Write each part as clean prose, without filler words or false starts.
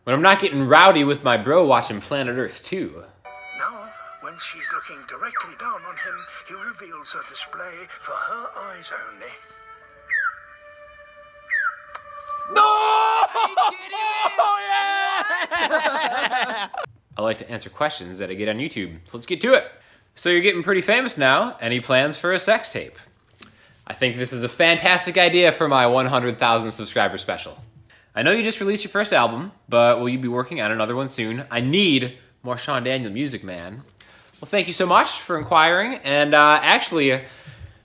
When I'm not getting rowdy with my bro watching Planet Earth 2. Now, when she's looking directly down on him, he reveals her display for her eyes only. No! I like to answer questions that I get on YouTube, so let's get to it. So you're getting pretty famous now. Any plans for a sex tape? I think this is a fantastic idea for my 100,000 subscriber special. I know you just released your first album, but will you be working on another one soon? I need more Sean Daniel music, man. Well, thank you so much for inquiring, and actually,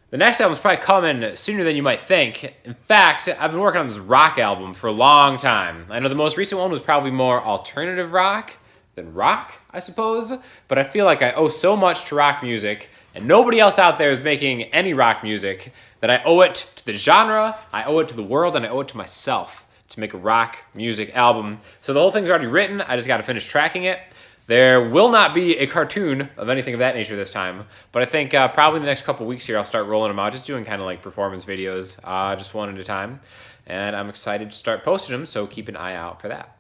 the next album's probably coming sooner than you might think. In fact, I've been working on this rock album for a long time. I know the most recent one was probably more alternative rock than rock, I suppose, but I feel like I owe so much to rock music, and nobody else out there is making any rock music, that I owe it to the genre, I owe it to the world, and I owe it to myself to make a rock music album. So the whole thing's already written, I just gotta finish tracking it. There will not be a cartoon of anything of that nature this time, but I think probably in the next couple weeks here I'll start rolling them out, just doing kind of like performance videos, just one at a time. And I'm excited to start posting them, so keep an eye out for that.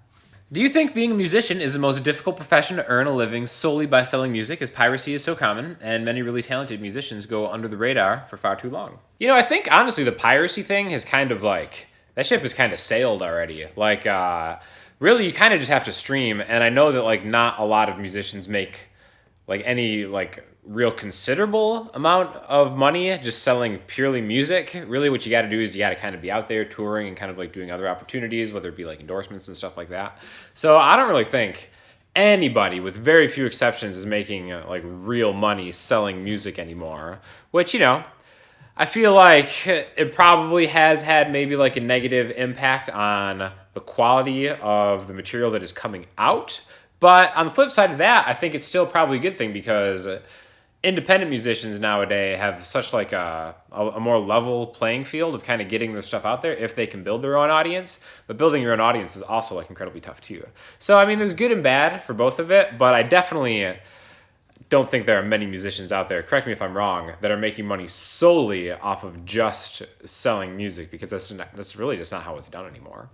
Do you think being a musician is the most difficult profession to earn a living solely by selling music, as piracy is so common, and many really talented musicians go under the radar for far too long? You know, I think honestly the piracy thing has kind of like, that ship has kind of sailed already. Like, really, you kind of just have to stream, and I know that like not a lot of musicians make like any like real considerable amount of money just selling purely music. Really, what you got to do is you got to kind of be out there touring and kind of like doing other opportunities, whether it be like endorsements and stuff like that. So I don't really think anybody, with very few exceptions, is making like real money selling music anymore. Which, you know, I feel like it probably has had maybe like a negative impact on the quality of the material that is coming out. But on the flip side of that, I think it's still probably a good thing, because independent musicians nowadays have such like a more level playing field of kind of getting their stuff out there if they can build their own audience. But building your own audience is also like incredibly tough too. So I mean, there's good and bad for both of it, but I definitely don't think there are many musicians out there, correct me if I'm wrong, that are making money solely off of just selling music, because that's really just not how it's done anymore.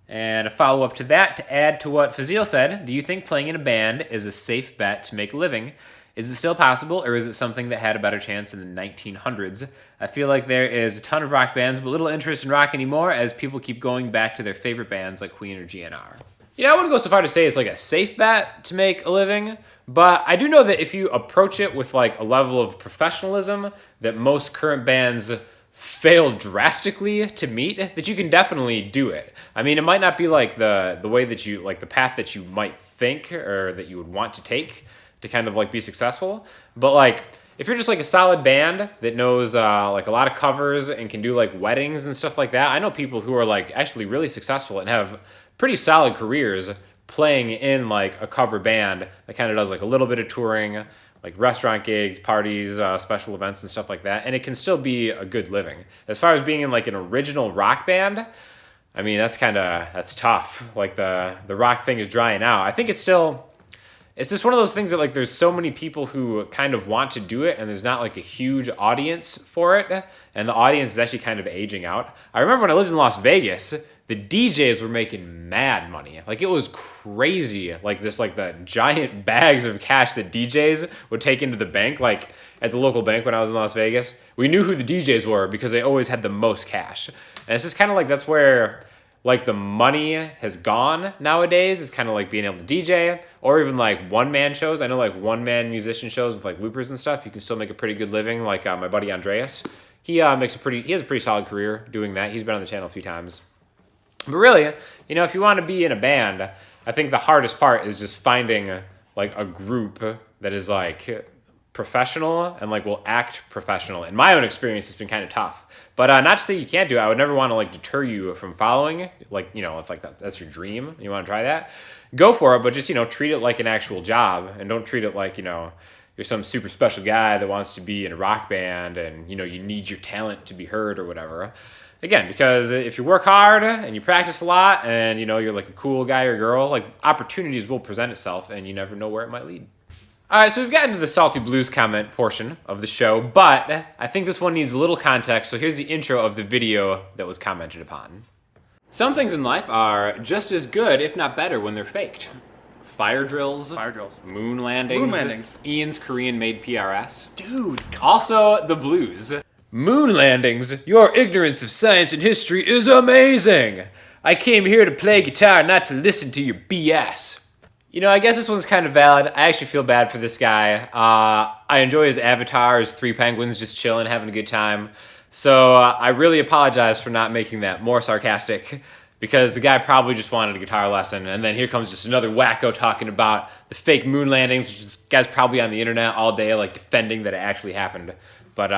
And a follow-up to that, to add to what Fazil said, do you think playing in a band is a safe bet to make a living? Is it still possible, or is it something that had a better chance in the 1900s? I feel like there is a ton of rock bands, but little interest in rock anymore, as people keep going back to their favorite bands like Queen or GNR. You know, I wouldn't go so far to say it's like a safe bet to make a living, but I do know that if you approach it with like a level of professionalism that most current bands fail drastically to meet, that you can definitely do it. I mean, it might not be like the way that you, like the path that you might think or that you would want to take to kind of like be successful, but like if you're just like a solid band that knows like a lot of covers and can do like weddings and stuff like that, I know people who are like actually really successful and have pretty solid careers playing in like a cover band that kind of does like a little bit of touring, like restaurant gigs, parties, special events and stuff like that, and it can still be a good living. As far as being in like an original rock band, I mean, that's tough. Like the rock thing is drying out. I think it's just one of those things that like there's so many people who kind of want to do it, and there's not like a huge audience for it, and the audience is actually kind of aging out. I remember when I lived in Las Vegas, the DJs were making mad money. Like it was crazy. Like this, like the giant bags of cash that DJs would take into the bank. Like at the local bank when I was in Las Vegas, we knew who the DJs were because they always had the most cash. And it's just kind of like that's where like the money has gone nowadays, is kind of like being able to DJ, or even like one-man shows. I know like one-man musician shows with like loopers and stuff, you can still make a pretty good living. Like my buddy Andreas, he has a pretty solid career doing that. He's been on the channel a few times. But really, you know, if you want to be in a band, I think the hardest part is just finding like a group that is like professional and like will act professional. In my own experience, it's been kind of tough. But not to say you can't do it. I would never want to like deter you from following. Like, you know, if like that's your dream, you want to try that, go for it. But just, you know, treat it like an actual job, and don't treat it like, you know, you're some super special guy that wants to be in a rock band and, you know, you need your talent to be heard or whatever. Again, because if you work hard and you practice a lot and, you know, you're like a cool guy or girl, like opportunities will present itself and you never know where it might lead. All right, so we've gotten to the Salty Blues comment portion of the show, but I think this one needs a little context, so here's the intro of the video that was commented upon. Some things in life are just as good, if not better, when they're faked. Fire drills. Moon landings. Ian's Korean-made PRS. Dude, Also, the blues. Moon landings. Your ignorance of science and history is amazing. I came here to play guitar, not to listen to your BS. You know, I guess this one's kind of valid. I actually feel bad for this guy. I enjoy his avatar, his 3 penguins just chilling, having a good time. So I really apologize for not making that more sarcastic, because the guy probably just wanted a guitar lesson, and then here comes just another wacko talking about the fake moon landings, which this guy's probably on the internet all day, like defending that it actually happened. But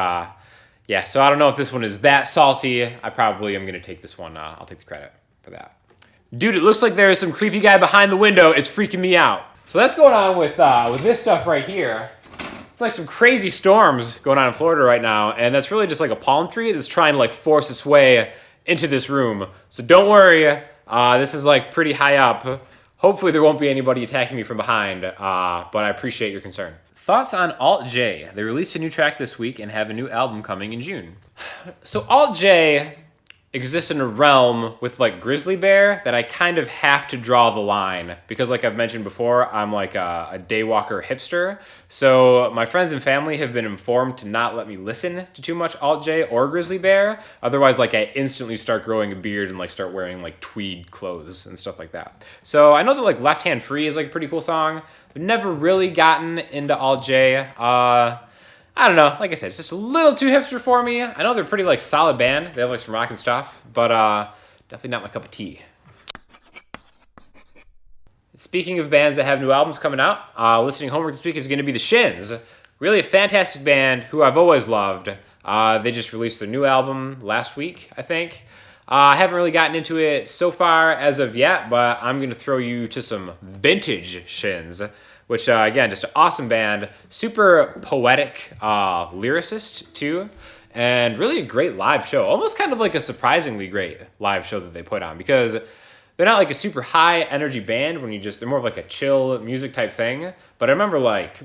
yeah, so I don't know if this one is that salty. I probably am gonna take this one. I'll take the credit for that. Dude, it looks like there is some creepy guy behind the window. It's freaking me out. So that's going on with this stuff right here. It's like some crazy storms going on in Florida right now, and that's really just like a palm tree that's trying to like force its way into this room. So don't worry, this is like pretty high up. Hopefully there won't be anybody attacking me from behind, but I appreciate your concern. Thoughts on Alt J? They released a new track this week and have a new album coming in June. So Alt J exists in a realm with like Grizzly Bear that I kind of have to draw the line, because like I've mentioned before, I'm like a daywalker hipster. So my friends and family have been informed to not let me listen to too much Alt J or Grizzly Bear. Otherwise, like I instantly start growing a beard and like start wearing like tweed clothes and stuff like that. So I know that like Left Hand Free is like a pretty cool song, but never really gotten into Alt J. I don't know. Like I said, it's just a little too hipster for me. I know they're a pretty like solid band. They have like some rockin' stuff, but definitely not my cup of tea. Speaking of bands that have new albums coming out, listening homework this week is going to be the Shins. Really a fantastic band who I've always loved. They just released their new album last week, I think. I haven't really gotten into it so far as of yet, but I'm going to throw you to some vintage Shins, which, again, just an awesome band, super poetic lyricist, too, and really a great live show. Almost kind of like a surprisingly great live show that they put on, because they're not like a super high energy band they're more of like a chill music type thing. But I remember like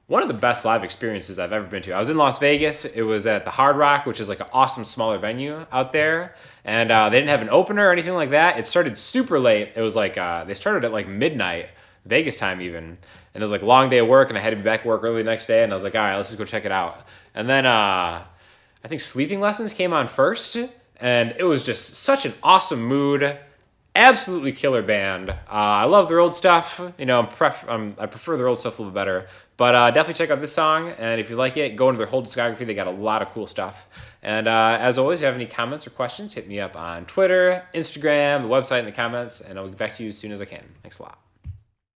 one of the best live experiences I've ever been to. I was in Las Vegas. It was at the Hard Rock, which is like an awesome smaller venue out there. And they didn't have an opener or anything like that. It started super late. It was like, they started at like midnight, Vegas time even. And it was like a long day of work, and I had to be back to work early the next day. And I was like, all right, let's just go check it out. And then I think Sleeping Lessons came on first. And it was just such an awesome mood. Absolutely killer band. I love their old stuff. You know, I prefer their old stuff a little bit better. But definitely check out this song. And if you like it, go into their whole discography. They got a lot of cool stuff. And as always, if you have any comments or questions, hit me up on Twitter, Instagram, the website, in the comments. And I'll get back to you as soon as I can. Thanks a lot.